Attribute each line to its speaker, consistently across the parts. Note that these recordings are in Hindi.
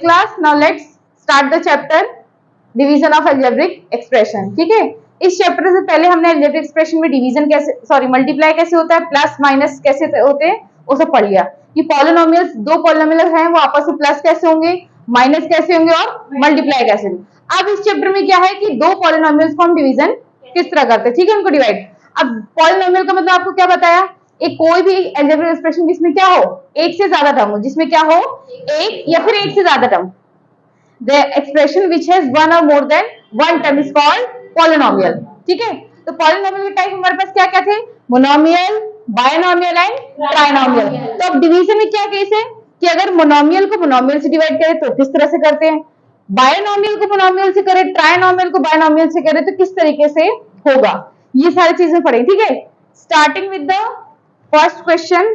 Speaker 1: class, now let's start the chapter division of algebraic expression. ठीक है, इस चैप्टर से पहले हमने algebraic expression में डिवीजन कैसे मल्टीप्लाई कैसे होता है, प्लस माइनस कैसे होते हैं, वो सब पढ़ लिया कि पॉलिनोमियल्स, दो पॉलिनोमियल हैं वो आपस में प्लस कैसे होंगे, माइनस कैसे होंगे और मल्टीप्लाई कैसे होंगे. अब इस चैप्टर में क्या है कि दो पॉलिनोमियल्स को हम डिवीजन किस तरह करते हैं. ठीक है, उनको डिवाइड. अब पॉलिनोमियल का मतलब आपको क्या बताया, एक कोई भी अलजेब्रिक एक्सप्रेशन जिसमें क्या हो, एक से ज्यादा टर्म हो, जिसमें क्या हो, एक या फिर एक से ज्यादा term. The expression which has one or more than one term is called polynomial. ठीक है, तो polynomial के टाइप हमारे पास क्या क्या थे, मोनोमियल, बायनोमियल एंड ट्राइनोमियल. तो अब डिवीजन में क्या केस है कि अगर मोनोमियल को मोनोमियल से डिवाइड करें तो किस तरह से करते हैं, बायनोमियल को मोनोमियल से करें, ट्राइनोमियल को बायनोमियल से करें तो किस तरीके से होगा, ये सारी चीजें पढ़ेंगे. ठीक है, starting with the first question,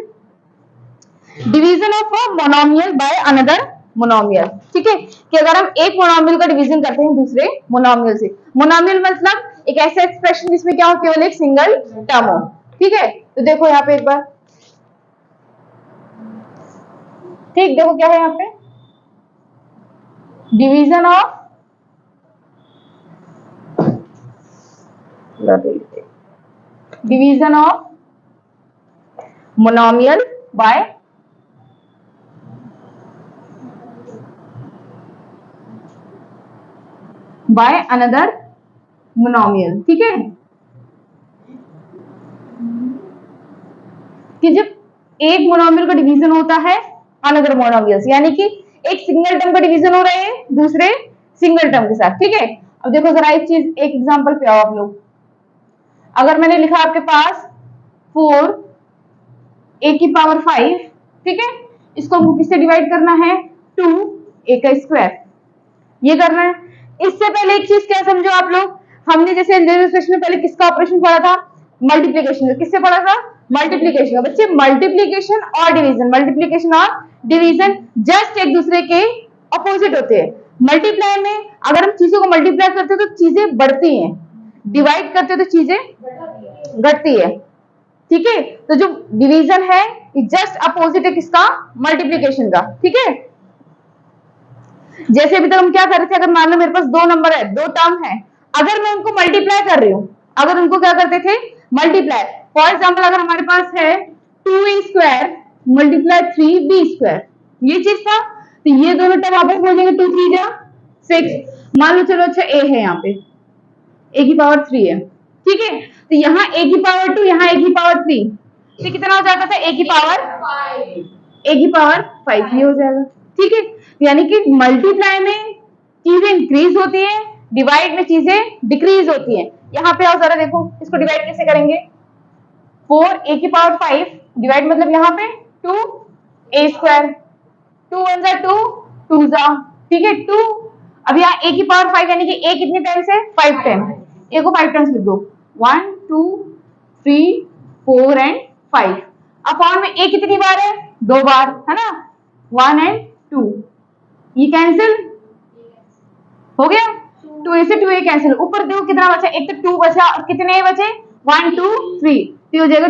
Speaker 1: division of a monomial by another monomial. ठीक है, कि अगर हम एक मोनोमियल का डिवीजन करते हैं दूसरे मोनोमियल से. मोनोमियल मतलब एक ऐसा एक्सप्रेशन जिसमें क्या हो, केवल एक सिंगल टर्म हो. ठीक है, तो देखो यहाँ पे एक बार, ठीक, देखो क्या है यहाँ पे, division of monomial by another monomial. ठीक है, कि जब एक मोनोमियल का डिवीजन होता है अनदर मोनोमियल्स, यानी कि एक सिंगल टर्म का डिवीजन हो रहे हैं दूसरे सिंगल टर्म के साथ. ठीक है, अब देखो जरा एक चीज, एक एग्जांपल पे आओ आप लोग. अगर मैंने लिखा आपके पास 4a⁵, ठीक है, इसको हमको किससे डिवाइड करना है, 2a², ये करना है. इससे पहले एक चीज क्या समझो आप लोग, हमने जैसे में पहले किसका ऑपरेशन पढ़ा था, मल्टीप्लीकेशन. किससे पढ़ा था, मल्टीप्लीकेशन. बच्चे मल्टीप्लीकेशन और डिवीजन, मल्टीप्लीकेशन और डिवीजन जस्ट एक दूसरे के अपोजिट होते हैं. मल्टीप्लाई में अगर हम चीजों को मल्टीप्लाई करते हैं तो चीजें बढ़ती हैं, डिवाइड करते हैं तो चीजें घटती है. ठीक है, तो जो डिवीजन है जस्ट अपोजिट है किसका, मल्टीप्लीकेशन का. ठीक है, जैसे अभी तक हम क्या कर रहे थे, अगर मान लो मेरे पास दो नंबर है, दो टर्म है, अगर मैं उनको मल्टीप्लाई कर रही हूं, अगर उनको क्या करते थे, मल्टीप्लाई. फॉर एग्जांपल अगर हमारे पास है 2a² मल्टीप्लाई 3b², ये चीज था, तो ये दोनों टर्म आपस में हो जाएंगे 2 3 जा 6. मान लो चलो, अच्छा a है, यहाँ पे a⁵ है. ठीक है, तो यहाँ a⁵2, यहाँ a⁵3, तो कितना हो जाता था, a⁵5 ये हो जाएगा. ठीक है, यानी कि मल्टीप्लाई में चीजें इंक्रीज होती है, डिवाइड में चीजें डिक्रीज होती हैं. यहाँ पे आओ जरा देखो, इसको डिवाइड कैसे करेंगे, 4a⁵5 डिवाइड मतलब यहाँ पे 2a², 2 1 जा 2, 2 जा, ठीक है, 2. अब यहाँ a⁵5 यानी कि a कितने टाइम्स है, 5 टाइम. a को 5 टाइम्स लिख दो, 1 2 3 4 एंड 5. अपॉन में a कितनी बार है, 2 बार है ना, 1 एंड 2, ये कैंसिल हो गया, 2a से 2a कैंसिल. ऊपर देखो कितना बचा, एक तो 2 बचा और कितने बचे, 1 2 3, तो हो जाएगा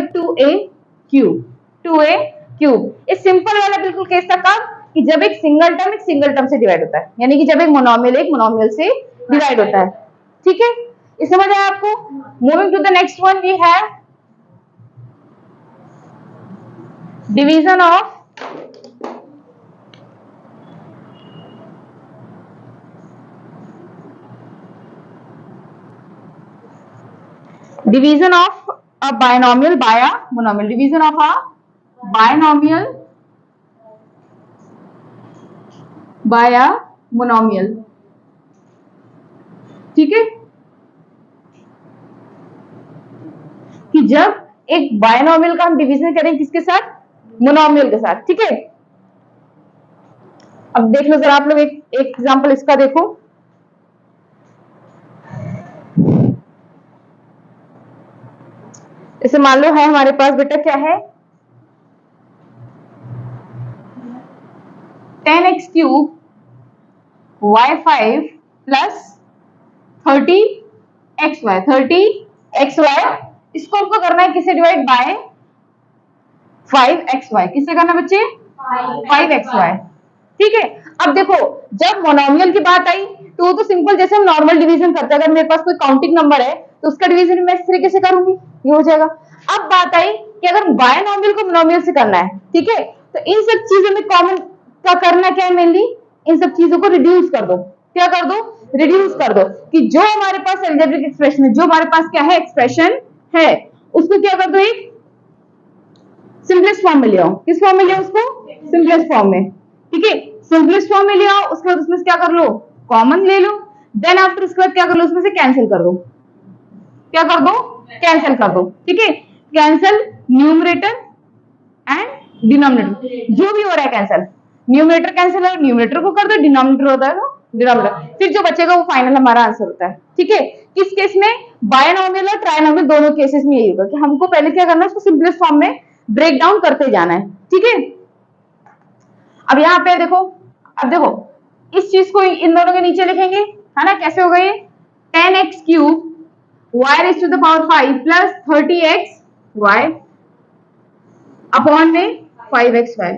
Speaker 1: 2a³. इस सिंपल वाला बिल्कुल केस था कब, कि जब एक सिंगल टर्म से डिवाइड होता है, यानी कि जब एक मोनोमियल से डिवाइड होता है. ठीक है, इस समझ आया आपको. Moving to the next one, we have division of a binomial by a monomial. Division of a binomial by a monomial. ठीक है, कि जब एक बायनोमियल का हम डिवीजन करें किसके साथ, मोनोमियल के साथ. ठीक है, अब देख लो जरा आप लोग, एक एग्जांपल इसका देखो. जैसे मान लो है हमारे पास बेटा क्या है, 10x³ y5 प्लस 30xy. इसको हमको करना है किसे डिवाइड, बाय 5xy. किससे करना बच्चे, 5xy. ठीक है, अब देखो, जब मोनोमियल की बात आई तो वो तो सिंपल, जैसे हम नॉर्मल डिवीजन करते हैं, अगर मेरे पास कोई काउंटिंग नंबर है तो उसका डिवीजन मैं इस तरीके से करूंगी, ये हो जाएगा। अब बात आई कि अगर बायनोमियल को मोनोमियल से करना है, ठीक है, तो इन सब चीजों में कॉमन का करना क्या है, मेनली इन सब चीजों को रिड्यूस कर दो। क्या कर दो? रिड्यूस कर दो, कि जो हमारे पास एल्जेब्रिक एक्सप्रेशन है, जो हमारे पास क्या है, एक्सप्रेशन है, उसको क्या कर दो, एक सिंपलेस्ट फॉर्म में ले आओ। किस फॉर्म में ले आओ उसको? सिंपलेस्ट फॉर्म में, ठीक है। सिंपलेस्ट फॉर्म में ले आओ, उसके बाद उसमें से क्या कर लो, कॉमन ले लो। देन आफ्टर उसके बाद क्या कर लो, उसमें से कैंसिल कर दो। क्या कर दो? कैंसिल कर दो, ठीक है। कैंसिल न्यूमरेटर एंड डिनोमिनेटर, जो भी हो रहा है कैंसिल, न्यूमरेटर कैंसिल है, न्यूमरेटर को कर दो, डिनोमिनेटर होता है तो डिनोमिनेटर, फिर जो बचेगा वो फाइनल हमारा आंसर होता है, ठीक है। किस केस में? बायनोमियल और ट्राइनोमियल दोनों केसेस में यही होगा कि हमको पहले क्या करना है, उसको सिंपलेस्ट फॉर्म में ब्रेक डाउन करते जाना है, ठीक है। अब यहाँ पे देखो, अब देखो इस चीज को इन दोनों के नीचे लिखेंगे, है ना, कैसे होगा ये, 10x cube y raised to the power 5 plus 30x y upon में 5xy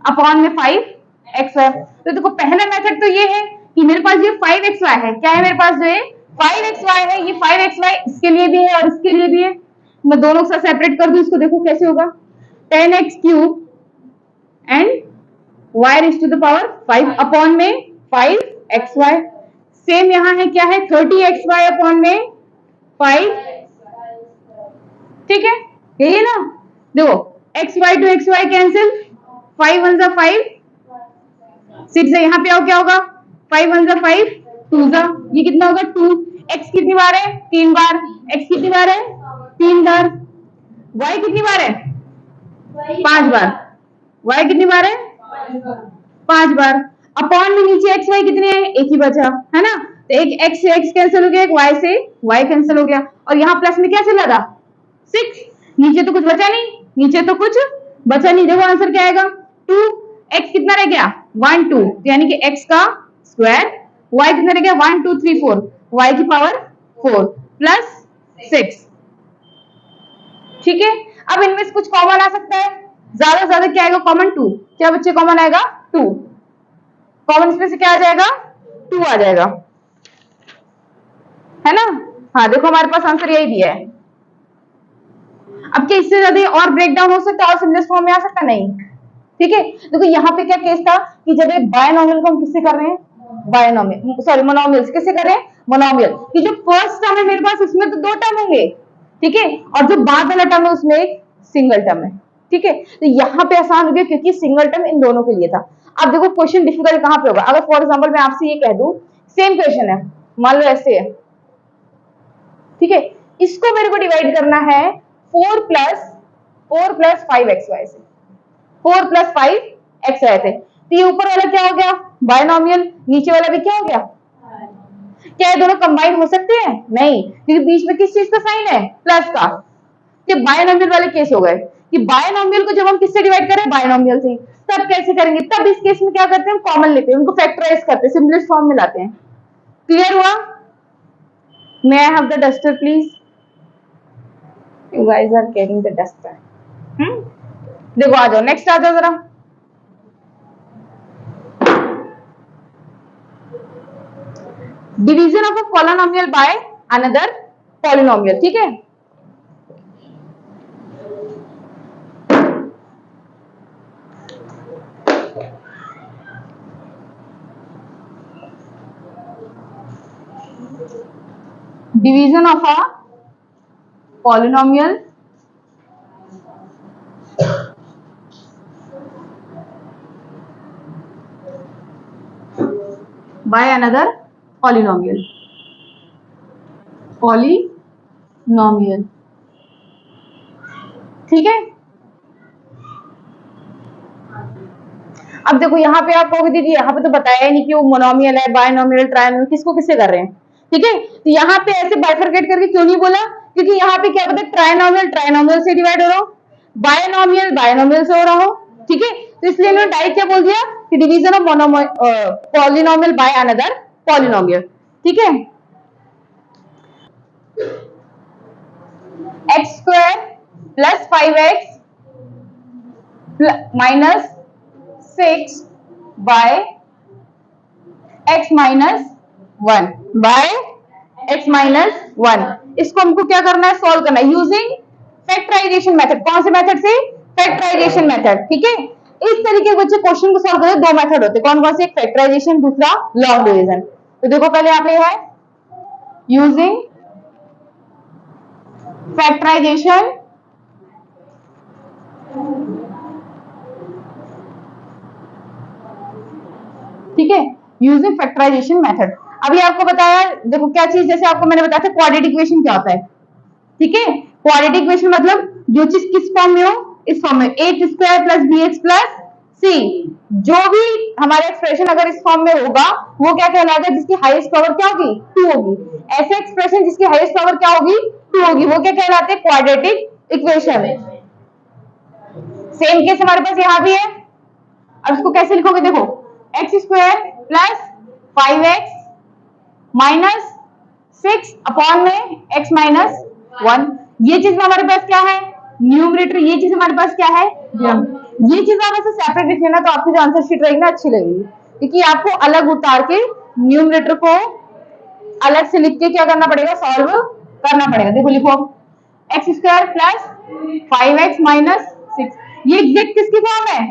Speaker 1: अपॉन में 5xy। तो देखो पहला मेथड तो ये है कि मेरे पास ये 5xy है, क्या है मेरे पास जो ये 5xy है, ये 5xy इसके लिए भी है और इसके लिए भी है। मैं दोनों को सेपरेट कर दूं, इसको देखो कैसे होगा, 10x cube and y raise to the power 5 upon में 5xy। सेम यहाँ है, क्या है, 30xy अपॉन में 5, ठीक है, यही है ना। देखो xy टू xy कैंसिल, 5 1 5, 6 है, यहाँ पे आओ क्या होगा, 5 1 5, 2 ये कितना होगा 2। x कितनी बार है, 3 बार। x कितनी बार है, 3 बार। y कितनी बार है, 5 बार। y कितनी बार है, 5 बार। अपॉन में नीचे एक्स वाई कितने हैं, एक ही बचा, है ना। तो एक x से x कैंसिल हो गया, एक y से y कैंसिल हो गया, और यहाँ प्लस में क्या चला था, 6। नीचे तो कुछ बचा नहीं, नीचे तो कुछ बचा नहीं, देखो आंसर क्या आएगा, 2। x कितना रह गया, 1 2, यानी कि x का स्क्वायर। y कितना रह गया, 1 2 3 4, y की पावर 4 प्लस 6, ठीक है। अब इनमें से कुछ कॉमन आ सकता है, ज्यादा से ज्यादा क्या आएगा, कॉमन 2। क्या बच्चे कॉमन आएगा, 2। कॉमन इसमें से क्या आ जाएगा, 2 आ जाएगा, है ना। हाँ देखो हमारे पास आंसर यही दिया है। अब क्या इससे ज्यादा और ब्रेक डाउन हो सकता है और सिंपलेस्ट फॉर्म में आ सकता, नहीं, ठीक है। देखो यहाँ पे क्या केस था कि जब एक बायनोमियल को हम किससे कर रहे हैं, बायनोमियल सॉरी मोनोमियल किससे कर रहे हैं, मोनोमियल, कि जो फर्स्ट टर्म है मेरे पास उसमें तो 2 टर्म होंगे, ठीक है, और जो बाद वाला टर्म है उसमें एक सिंगल टर्म है, ठीक है। तो यहाँ पे आसान हो गया क्योंकि सिंगल टर्म इन दोनों के लिए था। अब देखो क्वेश्चन डिफिकल्ट कहाँ पे होगा, अगर फॉर एग्जाम्पल मैं आपसे ये कह दूं, सेम क्वेश्चन है, मान लो ऐसे है, ठीक है, इसको मेरे को डिवाइड करना है 4 प्लस 5xy से, 4 प्लस 5xy से, तो ये ऊपर वाला क्या हो गया, बायनोमियल, नीचे वाला भी क्या हो गया, क्या ये दोनों कंबाइन हो सकते हैं, नहीं, क्योंकि बीच में किस चीज का साइन है, प्लस का। ये बायनोमियल वाले केस हो गए कि बायनोमियल को जब हम किससे डिवाइड करें, बायनोमियल से, तब कैसे करेंगे, तब इस केस में क्या करते हैं, हम कॉमन लेते हैं, उनको फैक्टराइज करते हैं, सिंपलेस्ट फॉर्म में लाते हैं। क्लियर हुआ? May I have the duster please, you guys are carrying the duster. देखो आ जाओ, नेक्स्ट आ जाओ जरा। Division of a polynomial by another polynomial, ठीक है। Division of a polynomial by another polynomial, polynomial, ठीक है। अब देखो यहाँ पे आप कहोगे दीदी यहाँ पे तो बताया नहीं कि वो मोनोमियल है, बायनोमियल, ट्रायनोमियल, किसको किससे कर रहे हैं, ठीक है। तो यहाँ पे ऐसे बाइफरकेट करके क्यों नहीं बोला, क्योंकि यहाँ पे क्या पता ट्रायनोमियल ट्रायनोमियल से डिवाइड हो रहा हो, बायनोमियल बायनोमियल से हो रहा हो, ठीक है। तो इसलिए मैंने डायरेक्ट क्या बोल दिया कि division of polynomial by another polynomial, ठीक है। X square plus 5x minus 6 by x minus 1 by x minus 1। इसको हमको क्या करना है, सॉल्व करना है यूजिंग फैक्टराइजेशन मेथड। कौन से मेथड से, फैक्टराइजेशन मेथड। ठीक है, इस तरीके के बच्चे क्वेश्चन को सॉल्व करते दो मेथड होते हैं, कौन कौन से, एक फैक्टराइजेशन, दूसरा लॉन्ग डिवीजन। तो देखो पहले यहाँ पे है यूजिंग फैक्टराइजेशन ठीक है, यूजिंग फैक्टराइजेशन मेथड। अभी आपको बताया, देखो क्या चीज, जैसे आपको मैंने बताया था क्वाड्रेटिक इक्वेशन क्या होता है। ठीक है, क्वाड्रेटिक इक्वेशन मतलब जो चीज किस फॉर्म में हो, इस फॉर्म में, x square plus b x plus c. जो भी हमारा एक्सप्रेशन अगर इस फॉर्म में होगा वो क्या कहलाएगा, जिसकी हाईएस्ट पावर क्या होगी, 2 होगी। ऐसे एक्सप्रेशन जिसकी हाईएस्ट पावर क्या होगी, 2 होगी, वो क्या कहलाते हैं, क्वाड्रेटिक इक्वेशन। सेम केस हमारे पास यहाँ भी है। अब इसको कैसे लिखोगे, देखो x square plus 5x minus 6 upon में x माइनस 1। ये चीज हमारे पास क्या है, न्यूमरेटर, ये चीज हमारे पास क्या है, ये चीज आप ऐसे सेपरेट लिख लेना, तो आपकी जो आंसर शीट रहेगी ना अच्छी लगेगी, क्योंकि आपको अलग उतार के न्यूमरेटर को अलग से लिख के क्या करना पड़ेगा, सॉल्व करना पड़ेगा। देखो लिखो x square plus 5x minus 6, ये एग्जैक्ट किसकी फॉर्म है,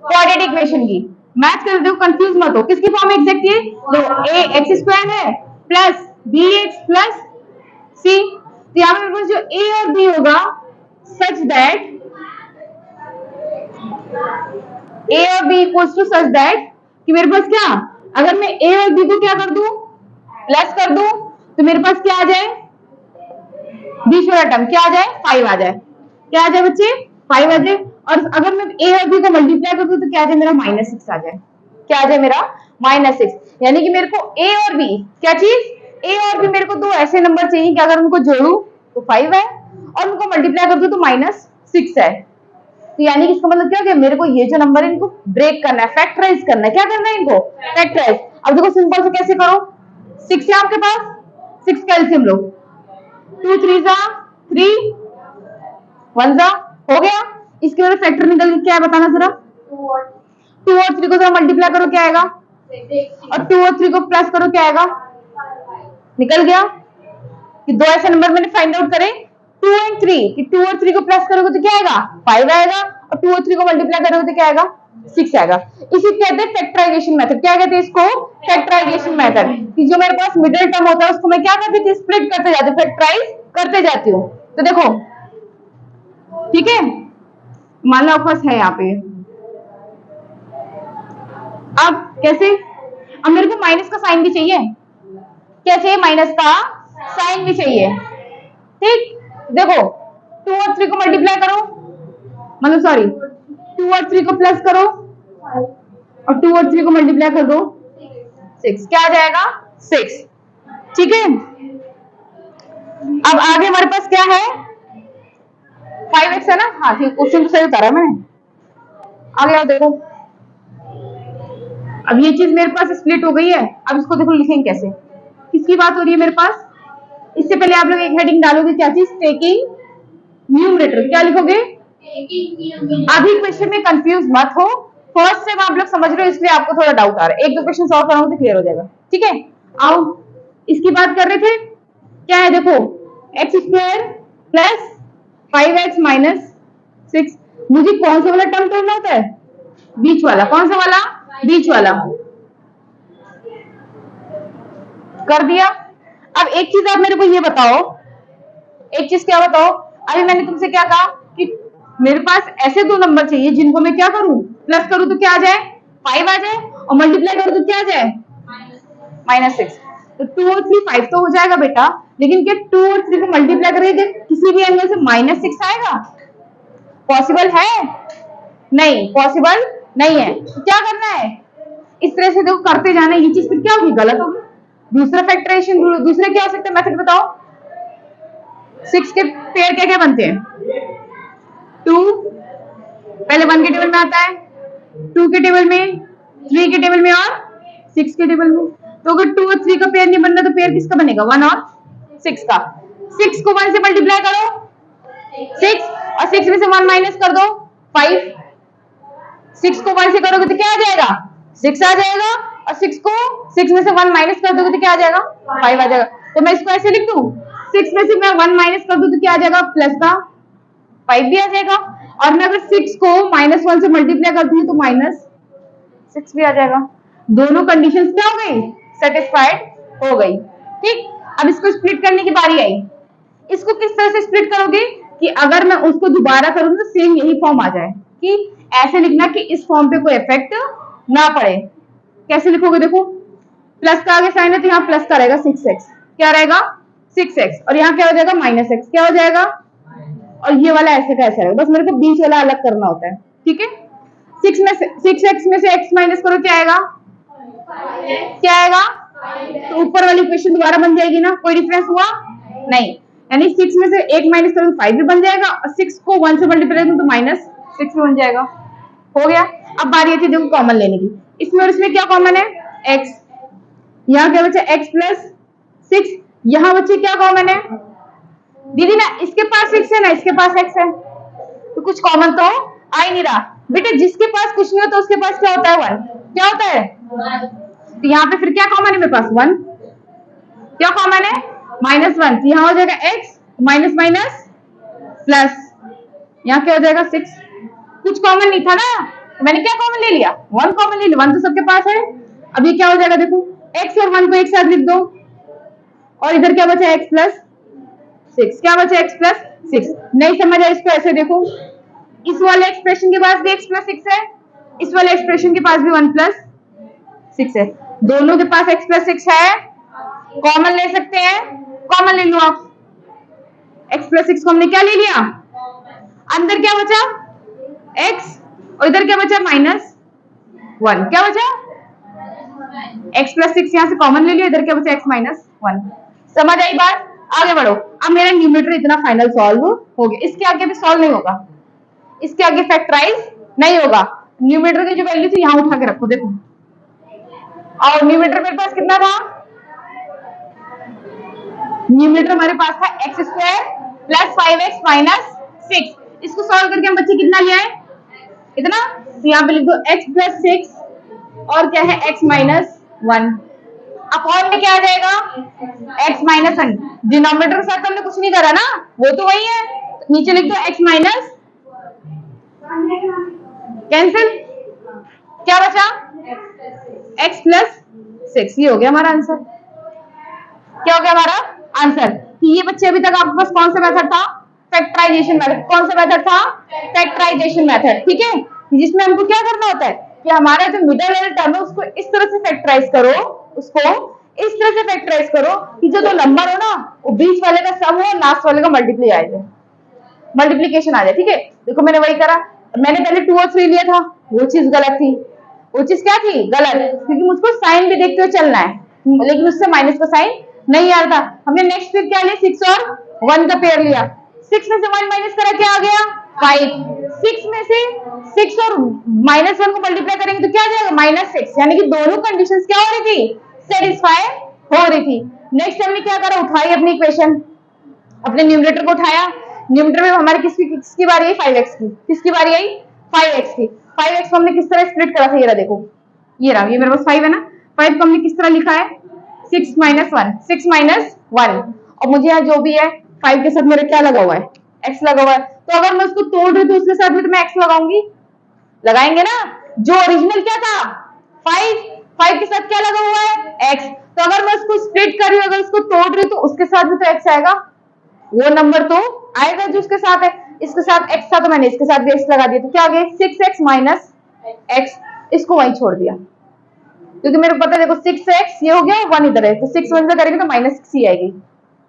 Speaker 1: क्वाड्रेटिक इक्वेशन की। मैच कर दो, कंफ्यूज मत हो, किसकी फॉर्म एग्जैक्ट है, तो ए एक्स स्क्वायर है प्लस बी एक्स प्लस सी। तो यहाँ पे मेरे पास जो ए और बी होगा सच दैट ए और B equals to such that कि मेरे पास क्या, अगर मैं ए और बी को क्या कर दूं, प्लस कर दूं, तो मेरे पास क्या आ जाए, बीच वाला टर्म क्या आ जाए, 5 आ जाए। क्या आ जाए बच्चे, 5 आ जाए। और अगर मैं ए और बी को मल्टीप्लाई कर दूं तो क्या आ जाए, मेरा -6 आ जाए। क्या आ जाए, मेरा -6। यानी कि मेरे को ए और बी, क्या चीज, ए और बी, मेरे को दो ऐसे नंबर चाहिए कि अगर उनको जोड़ू तो 5 है और उनको मल्टीप्लाई कर दूं तो -6 है। तो यानी कि इसका मतलब क्या हो गया, मेरे को ये जो नंबर है इनको ब्रेक करना है, फैक्टराइज करना है। क्या करना है इनको, फैक्टराइज। अब देखो सिंपल से कैसे करो, 6 है आपके पास, 6 का एलसीएम लो, 2 3 जा 3, 1 जा, हो गया। इसके बाद फैक्टर निकल के क्या है बताना जरा, 2 और 3 को जरा मल्टीप्लाई करो क्या आएगा, और 2 और 3 को प्लस करो क्या आएगा, निकल गया। कि दो ऐसे नंबर मैंने फाइंड आउट करे 2 एंड 3, कि 2 और 3 को प्लस करोगे तो क्या आएगा, 5 आएगा, और 2 और 3 को मल्टीप्लाई करोगे तो क्या आएगा, 6 आएगा। इसी कहते हैं फैक्टराइजेशन मेथड। क्या कहते हैं इसको, फैक्टराइजेशन मेथड। कि जो मेरे पास मिडिल टर्म होता है उसको मैं क्या करती थी, स्प्लिट करते जाती हूँ, फैक्टराइज करते जाती हूँ। तो देखो ठीक है, मान लो फर्स्ट है यहाँ पे, अब कैसे, अब मेरे को माइनस का साइन भी चाहिए, क्या चाहिए, माइनस का साइन भी चाहिए। ठीक, देखो 2 और 3 को मल्टीप्लाई करो, मतलब सॉरी 2 और 3 को प्लस करो और 2 और 3 को मल्टीप्लाई कर दो 6, क्या आ जाएगा 6। ठीक है, अब आगे हमारे पास क्या है, 5x है ना, हाँ ठीक, क्वेश्चन तो सही उतारा मैंने। आगे आओ देखो, अब ये चीज मेरे पास स्प्लिट हो गई है। अब इसको देखो लिखेंगे कैसे, किसकी बात हो रही है मेरे पास, इससे पहले आप लोग एक हेडिंग डालोगे, क्या चीज, टेकिंग न्यूमरेटर। क्या लिखोगे, अभी क्वेश्चन में कंफ्यूज मत हो, फर्स्ट टाइम आप लोग समझ रहे हो इसलिए आपको थोड़ा डाउट आ रहा है, एक दो क्वेश्चन सॉल्व कराऊंगा तो क्लियर हो जाएगा। ठीक है, आओ इसकी बात कर रहे थे, क्या है देखो, x square plus 5x minus 6। मुझे कौन सा वाला टर्म करना होता है, बीच वाला, कौन सा वाला, बीच वाला, कर दिया। अब एक चीज आप मेरे को ये बताओ, एक चीज क्या बताओ, अभी मैंने तुमसे क्या कहा कि मेरे पास ऐसे दो नंबर चाहिए जिनको मैं क्या करूं, प्लस करूं तो क्या आ जाए, 5 आ जाए, और मल्टीप्लाई करूं तो क्या आ जाए, -6। तो 2 और 3 5 तो हो जाएगा बेटा, लेकिन क्या 2 और 3 को मल्टीप्लाई करेंगे किसी भी एंगल से -6 आएगा, पॉसिबल है, नहीं पॉसिबल नहीं है। तो क्या करना है, इस तरह से देखो करते जाना, ये चीज फिर क्या होगी, गलत होगी। दूसरा फैक्टराइजेशन, दूसरे क्या हो सकता है मेथड बताओ, 6 के पेयर क्या क्या बनते हैं, 2 पहले 1 के टेबल में आता है, 2 के टेबल में, 3 के टेबल में और 6 के टेबल में। तो अगर 2 और 3 का पेयर नहीं बन रहा तो पेयर किसका बनेगा, 1 और 6 का। 6 को 1 से मल्टीप्लाई करो 6, और 6 में से 1 माइनस कर दो 5। 6 को 1 से करोगे तो क्या आ जाएगा, 6 आ जाएगा, और 6 को 6 में से 1 माइनस कर दोगे तो क्या आ जाएगा 5 आ जाएगा। तो मैं इसको ऐसे लिख दूं 6 में से मैं 1 माइनस कर दूं तो क्या आ जाएगा प्लस का 5 भी आ जाएगा। और मैं अगर 6 को -1 से मल्टीप्लाई करती हूँ तो -6 भी आ जाएगा। दोनों कंडीशंस क्या हो गई सेटिस्फाइड हो गई। ठीक, अब इसको स्प्लिट करने की बारी आई। इसको किस तरह से स्प्लिट करोगे कि अगर मैं उसको दोबारा करूँ तो सेम यही फॉर्म आ जाए कि ऐसे लिखना कि इस फॉर्म पे कोई इफेक्ट ना पड़े। कैसे लिखोगे देखो, प्लस का आगे साइन है तो यहाँ प्लस का रहेगा 6x, क्या रहेगा 6x, और यहाँ क्या हो जाएगा -x, क्या हो जाएगा, और ये वाला ऐसे का ऐसा रहेगा। बस मेरे को बीच वाला अलग करना होता है। ठीक है, 6x में से x माइनस करो क्या आएगा, क्या आएगा, तो ऊपर वाली इक्वेशन दोबारा बन जाएगी ना, कोई डिफरेंस हुआ नहीं। यानी 6 में से 1 माइनस करो तो 5 भी बन जाएगा, और 6 को 1 से मल्टीप्लाई करो तो -6 भी बन जाएगा। हो गया। अब बारी आती है देखो कॉमन लेने की। इसमें और इसमें क्या कॉमन है x, यहाँ क्या बचा x प्लस 6, यहाँ बच्चे क्या कॉमन है दीदी ना, इसके पास 6 है ना इसके पास x है, तो कुछ कॉमन तो आ ही नहीं रहा। बेटे जिसके पास कुछ नहीं होता उसके पास क्या होता है 1, क्या होता है, तो यहाँ पे फिर क्या कॉमन है मेरे पास 1, क्या कॉमन है -1, तो यहाँ हो जाएगा x माइनस माइनस प्लस, यहाँ क्या हो जाएगा 6, कुछ कॉमन नहीं था ना, तो मैंने क्या कॉमन ले लिया 1 कॉमन ले लिया, 1 तो सबके पास है। अब ये क्या हो जाएगा देखो, x और 1 को एक साथ लिख दो, और इधर क्या बचा x प्लस 6, क्या बचा x प्लस 6। नहीं समझ आया इसको ऐसे देखो, इस वाले एक्सप्रेशन के पास भी x प्लस 6 है, इस वाले एक्सप्रेशन के पास भी 1 प्लस 6 है, दोनों के पास x प्लस 6 है, कॉमन ले सकते हैं, कॉमन ले लो आप, x प्लस 6 को हमने क्या ले लिया, अंदर क्या बचा x, और इधर क्या बचा -1, क्या बचा x प्लस 6, यहाँ से कॉमन ले लिया, इधर क्या बचा x -1। समझ आई बात, आगे बढ़ो। अब मेरा न्यूमरेटर इतना फाइनल सॉल्व हो गया, इसके आगे भी सॉल्व नहीं होगा, इसके आगे फैक्टराइज नहीं होगा। न्यूमरेटर की जो वैल्यू थी यहाँ उठा के रखो देखो, और न्यूमरेटर मेरे पास कितना था, न्यूमरेटर हमारे पास था x square plus 5x minus 6, इसको सॉल्व करके हम बच्चे कितना ले आए इतना, तो यहाँ पे लिख दो x प्लस 6 और क्या है x माइनस 1, अपॉन में क्या आ जाएगा x माइनस 1, डिनोमिनेटर के साथ हमने कुछ नहीं करा ना, वो तो वही है, नीचे लिख दो x माइनस, कैंसिल, क्या बचा x प्लस 6, ये हो गया हमारा आंसर, क्या हो गया हमारा आंसर। तो ये बच्चे अभी तक आपके पास कौन सा मेथड था, फैक्टराइजेशन मेथड, कौन सा मेथड था फैक्टराइजेशन मेथड, ठीक है, जिसमें हमको क्या करना होता है कि हमारा जो मिडिल वाला टर्म है उसको इस तरह से फैक्टराइज करो, उसको इस तरह से फैक्टराइज करो कि जो दो नंबर हो ना वो बीच वाले का सम हो, लास्ट वाले का मल्टीप्लाई आ जाए, मल्टीप्लीकेशन आ जाए। ठीक है, देखो मैंने वही करा, मैंने पहले 2 और 3 लिया था, वो चीज गलत थी, वो चीज क्या थी गलत, क्योंकि मुझको साइन भी देखते हुए चलना है, लेकिन उससे माइनस का साइन नहीं आ रहा था। हमने नेक्स्ट फिर क्या लिया 6 और 1 का पेयर लिया, 6 में से 1 माइनस करा क्या आ गया 5, 6 में से 6 और -1 को मल्टीप्लाई करेंगे तो क्या आ जाएगा -6, यानी कि दोनों कंडीशंस क्या हो रही थी सेटिस्फाई हो रही थी। नेक्स्ट हमने क्या करा, उठाई अपनी इक्वेशन, अपने न्यूमरेटर को उठाया, न्यूमरेटर में हमारी किसकी बारी आई 5x की, किसकी बारी आई 5x की, 5x को हमने किस तरह स्प्लिट करा था, ये रहा देखो, ये रहा, ये मेरे पास 5 है ना, 5 को हमने किस तरह लिखा है 6 माइनस 1, 6 माइनस 1, और मुझे यहाँ जो भी है 5 के साथ मेरे क्या लगा हुआ है x लगा हुआ है, तो अगर मैं उसको तोड़ रही तो उसके साथ भी तो मैं x लगाऊंगी, लगाएंगे ना, जो ओरिजिनल क्या था 5 के साथ क्या लगा हुआ है x, तो अगर मैं उसको स्प्लिट कर रही हूँ, अगर उसको तोड़ रही तो उसके साथ भी तो x आएगा, वो नंबर तो आएगा जो उसके साथ है, इसके साथ x था तो मैंने इसके साथ भी x लगा दिया, तो क्या आ गया 6x माइनस x, इसको वहीं छोड़ दिया, क्योंकि मेरे को पता है देखो 6x ये हो गया 1 इधर है, तो 6 1 से करेंगे तो -6 ही आएगी।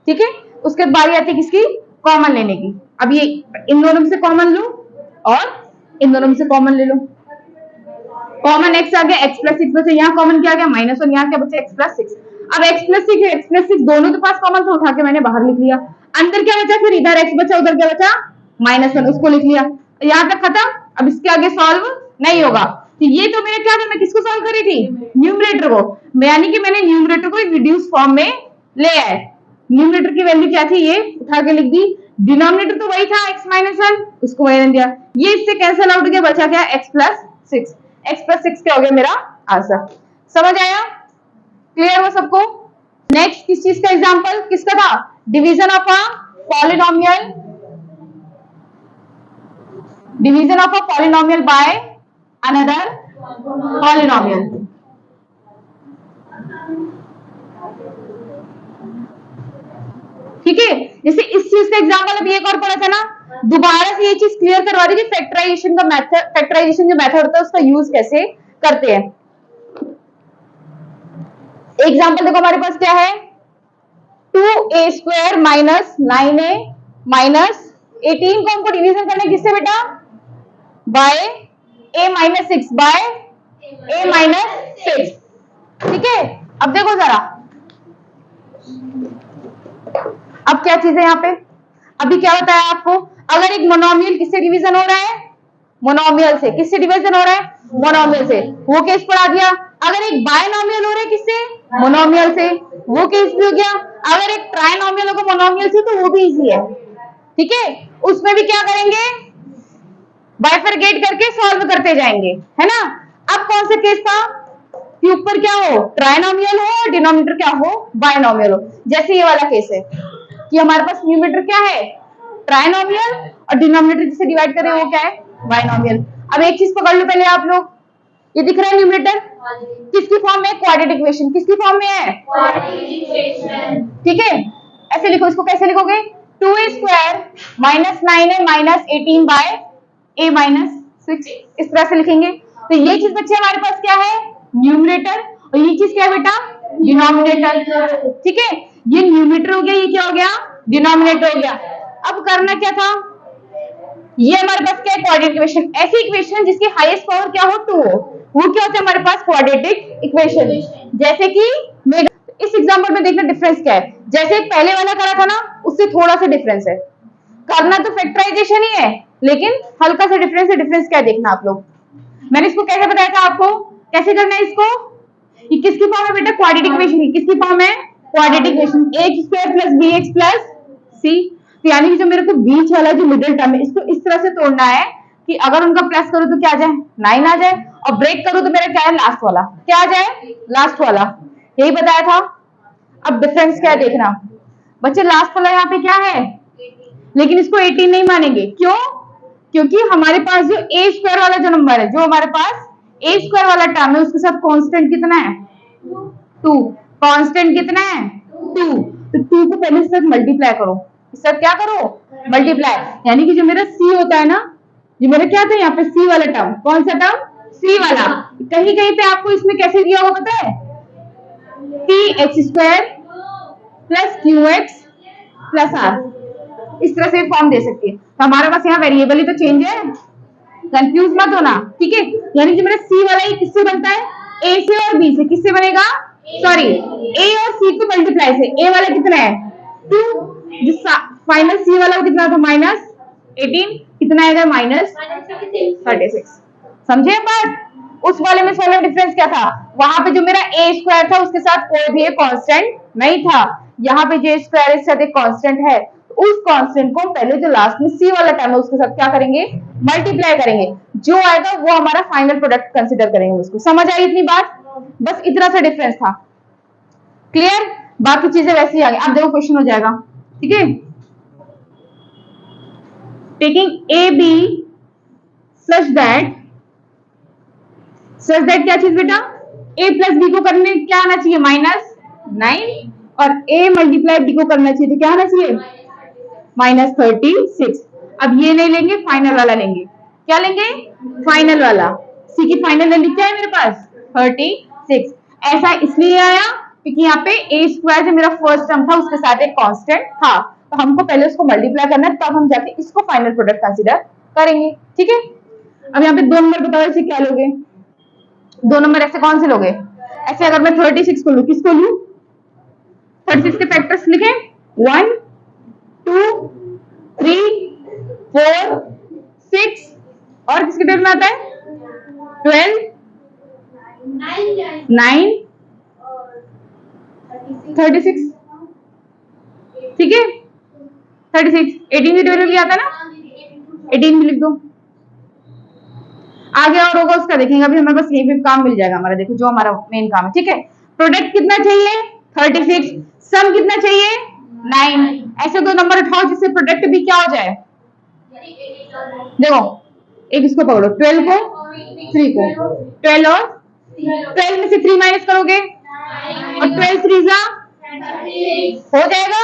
Speaker 1: ठीक है, उसके बाद बारी आती है किसकी कॉमन लेने की, अब ये इन दोनों में से कॉमन लो और इन दोनों में से कॉमन ले लो, कॉमन x आ गया, x प्लस 6 बचे, यहाँ कॉमन क्या आ गया -1, यहाँ क्या बचा x प्लस 6, अब x प्लस 6 दोनों के पास कॉमन था, उठा के मैंने बाहर लिख लिया, अंदर क्या बचा, फिर इधर x बचा, उधर क्या बचा -1, उसको लिख लिया, यहाँ तक खत्म। अब इसके आगे सॉल्व नहीं होगा, तो ये तो मेरे क्या था, मैं किसको सॉल्व करी थी न्यूमरेटर को, यानी कि मैंने न्यूमरेटर को रिड्यूस फॉर्म में ले आए, न्यूमरेटर की वैल्यू क्या थी ये उठा के लिख दी, डिनोमिनेटर तो वही था x माइनस 1, उसको वही दिया, ये इससे कैंसिल आउट गया, बचा क्या x प्लस 6, x प्लस 6 क्या हो गया मेरा आंसर। समझ आया? क्लियर हो सबको? नेक्स्ट किस चीज का एग्जांपल किसका था? Division of a polynomial, division of a polynomial by another polynomial. ठीक है, जैसे इस चीज का एग्जांपल अभी एक और पढ़ा था ना, दोबारा से ये चीज क्लियर करवा दी कि फैक्टराइजेशन का मेथड, फैक्टराइजेशन जो मेथड होता है उसका यूज कैसे करते हैं। एग्जांपल देखो हमारे पास क्या है, 2a² माइनस 9a माइनस 18 को हमको डिवीजन करना है किससे बेटा? By a minus 6 by a minus 6। ठीक है, अब देखो जरा, अब क्या चीज है यहाँ पे, अभी क्या बताया आपको, अगर एक मोनोमियल किससे डिवीजन हो रहा है? मोनोमियल से। किससे डिवीजन हो रहा है? मोनोमियल से, वो केस पढ़ा दिया। अगर एक बायनोमियल हो रहा है किससे? मोनोमियल से, वो केस भी हो गया। अगर एक ट्राइनोमियल होगा मोनोमियल से तो वो भी इजी है। ठीक है, उसमें भी क्या करेंगे? बाइफरकेट करके सॉल्व करते जाएंगे, है ना। अब कौन सा केस था कि ऊपर क्या हो? ट्राइनोमियल हो और डिनोमिनेटर क्या हो? बायनोमियल हो। जैसे ये वाला केस है कि हमारे पास न्यूमरेटर क्या है? ट्राइनोमियल, और डिनोमिनेटर जिसे डिवाइड करें वो क्या है? बायनोमियल। अब एक चीज पकड़ लो पहले आप लोग, ये दिख रहा है न्यूमरेटर किसकी फॉर्म में? Quadratic equation. किसकी फॉर्म में है? ठीक है, ऐसे लिखो इसको, कैसे लिखोगे? 2a² minus 9a minus 18 by a minus 6, इस तरह से लिखेंगे। तो ये चीज बच्चे हमारे पास क्या है? न्यूमरेटर, और ये चीज क्या है बेटा? डिनोमिनेटर। ठीक है, ये न्यूमरेटर हो गया, ये क्या हो गया? डिनोमिनेटर हो गया। अब करना क्या था, ये हमारे पास क्या है? Quadratic equation. ऐसी इक्वेशन जिसकी हाईएस्ट पावर क्या हो? 2 हो, वो क्या होता है हमारे पास? Quadratic equation. जैसे कि इस एग्जांपल में देखना डिफरेंस क्या है, जैसे पहले वाला करा था ना उससे थोड़ा सा डिफरेंस है। करना तो फैक्टराइजेशन ही है, लेकिन हल्का सा डिफरेंस है। डिफरेंस क्या है देखना आप लोग। मैंने इसको कैसे बताया था आपको, कैसे करना है इसको? ये किसकी फॉर्म है बेटा? क्वाड्रेटिक इक्वेशन की। किसकी फॉर्म है? Quadratic equation. a² plus bx plus c। तो यानी कि जो मेरे को बीच वाला जो मिडिल टर्म है इसको इस तरह से तोड़ना है कि अगर उनका प्लस करूं तो क्या आ जाए? 9 आ जाए, और ब्रेक करूं तो मेरा क्या है? लास्ट वाला क्या आ जाए? लास्ट वाला। यही बताया था। अब डिफरेंस क्या है देखना बच्चे, लास्ट वाला यहाँ पे क्या है? लेकिन इसको 18 नहीं मानेंगे, क्यों? क्योंकि हमारे पास जो a² वाला जो नंबर है, जो हमारे पास a² वाला टर्म है उसके साथ कांस्टेंट कितना है? 2। कांस्टेंट कितना है? 2। तो 2 को पहले इसके साथ मल्टीप्लाई करो, इसके साथ क्या करो? मल्टीप्लाई। यानी कि जो मेरा c होता है ना, जो मेरा क्या था यहाँ पे? c वाला टर्म। कौन सा टर्म? c वाला। कहीं कहीं पे आपको इसमें कैसे दिया होगा पता है? px² plus qx plus r, इस तरह से फॉर्म दे सकती है। तो हमारे पास यहाँ वेरिएबल ही तो चेंज है, कंफ्यूज मत होना। ठीक है, यानी कि मेरा सी वाला ही किससे बनता है? ए से और बी से। किससे बनेगा? सॉरी, ए और सी को मल्टीप्लाई से। ए वाला कितना है? 2। जो फाइनल सी वाला वो कितना था? माइनस 18। कितना आएगा? माइनस 36। समझे बात? उस वाले में वाले डिफरेंस क्या था? वहां पे जो मेरा a² था उसके साथ कोई भी एक कांस्टेंट नहीं था। यहाँ पे j² इसके साथ एक कांस्टेंट है, उस कांस्टेंट को पहले जो लास्ट में c वाला टर्म है उसके साथ क्या करेंगे? मल्टीप्लाई करेंगे। जो आएगा वो हमारा फाइनल प्रोडक्ट कंसीडर करेंगे उसको। समझ आई इतनी बात? बस इतना सा डिफरेंस था। क्लियर? बाकी चीजें वैसी आ गई। अब देखो क्वेश्चन हो जाएगा। ठीक है, taking A B such that क्या चीज बेटा? a प्लस बी को करने क्या आना चाहिए? -9, और a मल्टीप्लाई b को करना चाहिए तो क्या आना चाहिए? -36। अब ये नहीं लेंगे, फाइनल वाला लेंगे। क्या लेंगे? फाइनल वाला। c की फाइनल वैल्यू क्या है मेरे पास? 36। ऐसा इसलिए आया क्योंकि यहाँ पे a² जो मेरा फर्स्ट टर्म था उसके साथ एक कांस्टेंट था, तो हमको पहले उसको मल्टीप्लाई करना है, तब हम जाके इसको फाइनल प्रोडक्ट कंसीडर करेंगे। ठीक है, अब यहाँ पे 2 नंबर बताओ, ऐसे क्या लोगे? 2 नंबर ऐसे कौन से लोगे? ऐसे अगर मैं 36 को लूं, किसको लूं? 36 के फैक्टर्स लिखे, 1 2 3 4 6, और किसके टेबल में आता है? 12 9 36। ठीक है, 36 18 के टेबल में भी आता है ना, 18 भी लिख दो। आगे और होगा उसका देखेंगे, अभी हमें बस यही पे काम मिल जाएगा हमारा, देखो जो हमारा मेन काम है, ठीक है। प्रोडक्ट कितना चाहिए 36, सम कितना चाहिए 9। ऐसे दो नंबर उठाओ जिससे प्रोडक्ट भी क्या हो जाए, देखो एक इसको पकड़ो 12 को 3 को, 12 और 12 में से 3 माइनस करोगे और 12 3 जा हो जाएगा।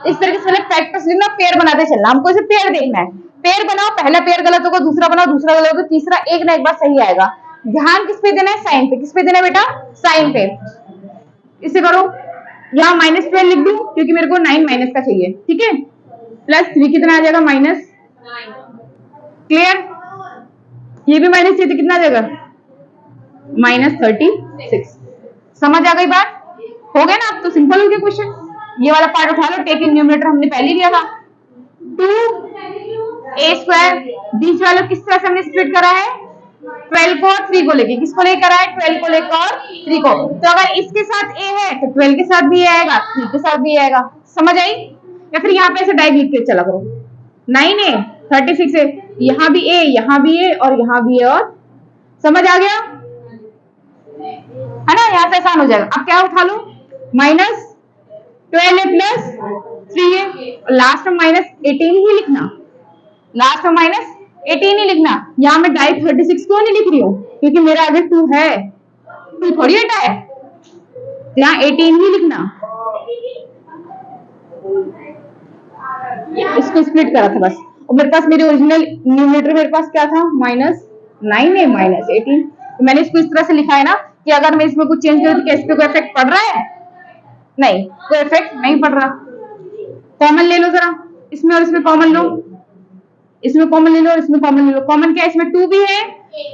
Speaker 1: इस तरीके से फैक्टर्स लिखना, पेयर बनाते चलना, हमको इसे पेयर देखना है। पेयर बनाओ, पहला पेयर गलत होगा, दूसरा बनाओ, दूसरा गलत होगा, तीसरा एक ना एक बार सही आएगा। ध्यान किस पे देना है, साइन पे। किस पे देना है बेटा, साइन पे। इसे करो, यहाँ -12 लिख दूं क्योंकि मेरे को 9 माइनस का चाहिए, ठीक है। +3 कितना आ जाएगा -9, क्लियर। ये भी माइनस चाहिए तो कितना आ जाएगा -36। समझ आ गई बात, हो गया ना। अब तो सिंपल हो गया क्वेश्चन। ये वाला पार्ट उठा लो, टेक इन न्यूमरेटर हमने पहले लिया था। 2a² बीच वालों किस तरह से हमने स्प्लिट करा है, 12 को और 3 को लेके। किसको लेकर करा है, 12 को लेकर और 3 को। तो अगर इसके साथ a है तो 12 के साथ भी आएगा, 3 के साथ भी आएगा। समझ आई। या फिर यहाँ पे ऐसे डायरेक्ट लिख के चला करो, 9a 36 है, यहाँ भी a, यहाँ भी a और यहाँ भी a। और समझ आ गया है ना, यहाँ से आसान हो जाएगा। अब क्या उठा लो, -12a + 3a, लास्ट में -18 ही लिखना, लास्ट में -18 ही लिखना। यहाँ मैं डायरेक्ट 36 क्यों नहीं लिख रही हूँ, क्योंकि मेरा आगे 2 है, 2 थोड़ी हटा है, यहाँ 18 ही लिखना। इसको स्प्लिट करा था बस, और मेरे पास मेरी ओरिजिनल न्यूमरेटर मेरे पास क्या था, -9 -18। तो मैंने इसको इस तरह से लिखा है ना कि अगर मैं इसमें कुछ चेंज करूँ तो क्या इस पे कोई इफेक्ट पड़ रहा है, नहीं, कोई इफेक्ट नहीं पड़ रहा। कॉमन ले लो जरा, इसमें और इसमें कॉमन लो, इसमें कॉमन ले लो और इसमें कॉमन ले लो। कॉमन क्या है, इसमें 2 भी है,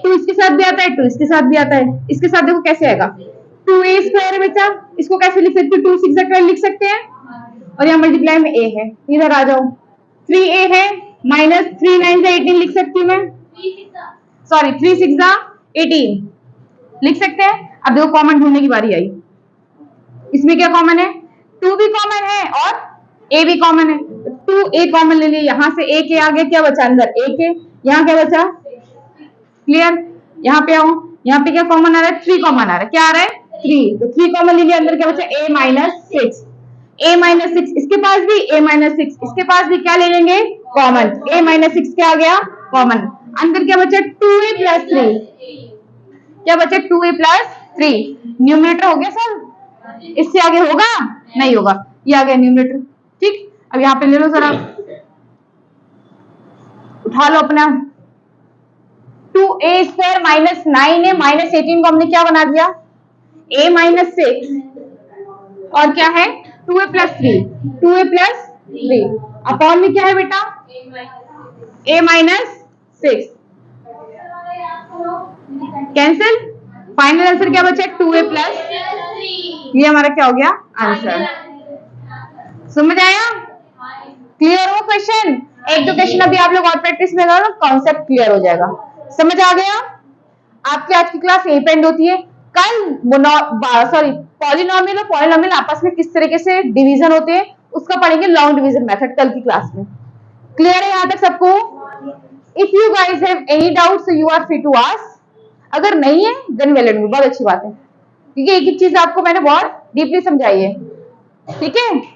Speaker 1: 2 इसके साथ भी आता है, 2 इसके साथ भी आता है। इसके साथ देखो कैसे आएगा, 2a² है बेटा, इसको कैसे लिख सकते हो, 2 6 12 लिख सकते हैं, और यहाँ मल्टीप्लाई में a है, इधर आ जाओ, 3a है, -3 9 से 18 लिख सकती हूँ मैं, सॉरी 3 6 18 लिख सकते हैं। अब देखो कॉमन ढूंढने की बारी आई, इसमें क्या कॉमन है, 2 भी कॉमन है और a भी कॉमन है। 2a कॉमन ले लिए, यहाँ से a के आगे क्या बचा, अंदर a के, यहाँ क्या बचा, क्लियर। यहाँ पे आओ, यहाँ पे क्या कॉमन आ रहा है, 3 कॉमन आ रहा है, क्या आ रहा है 3, तो 3 कॉमन ले लिया, अंदर क्या बचा a -6, a -6 इसके पास भी, a -6 इसके पास भी, क्या ले लेंगे कॉमन, a -6 क्या आ गया कॉमन। अंदर क्या बचा 2a + 3, क्या बचा 2a + 3, न्यूमरेटर हो गया सर। इससे आगे होगा नहीं होगा, ये आ गया न्यूमरेटर, ठीक। अब यहाँ पे ले लो जरा, उठा लो अपना 2a² -9 है, -18 को हमने क्या बना दिया a -6, और क्या है 2a + 3, 2a + 3 अपॉन में क्या है बेटा a -6, कैंसिल, फाइनल आंसर क्या बचा 2a + 3, ये हमारा क्या हो गया आंसर। समझ आया, क्लियर हो क्वेश्चन। एक दो क्वेश्चन अभी आप लोग और प्रैक्टिस में करो, कॉन्सेप्ट क्लियर हो जाएगा। समझ आ गया। आपकी आज की क्लास यहीं पे एंड होती है। कल सॉरी पॉलिनोमियल और पॉलिनोमियल आपस में किस तरीके से डिवीजन होते हैं उसका पढ़ेंगे, लॉन्ग डिवीजन मेथड, कल की क्लास में। क्लियर है यहाँ तक सबको। If you guys have any doubt so you are free to ask, अगर नहीं है देन वेल एंड गुड, बहुत अच्छी बात है, क्योंकि एक एक चीज आपको मैंने बहुत डीपली समझाई है, ठीक है।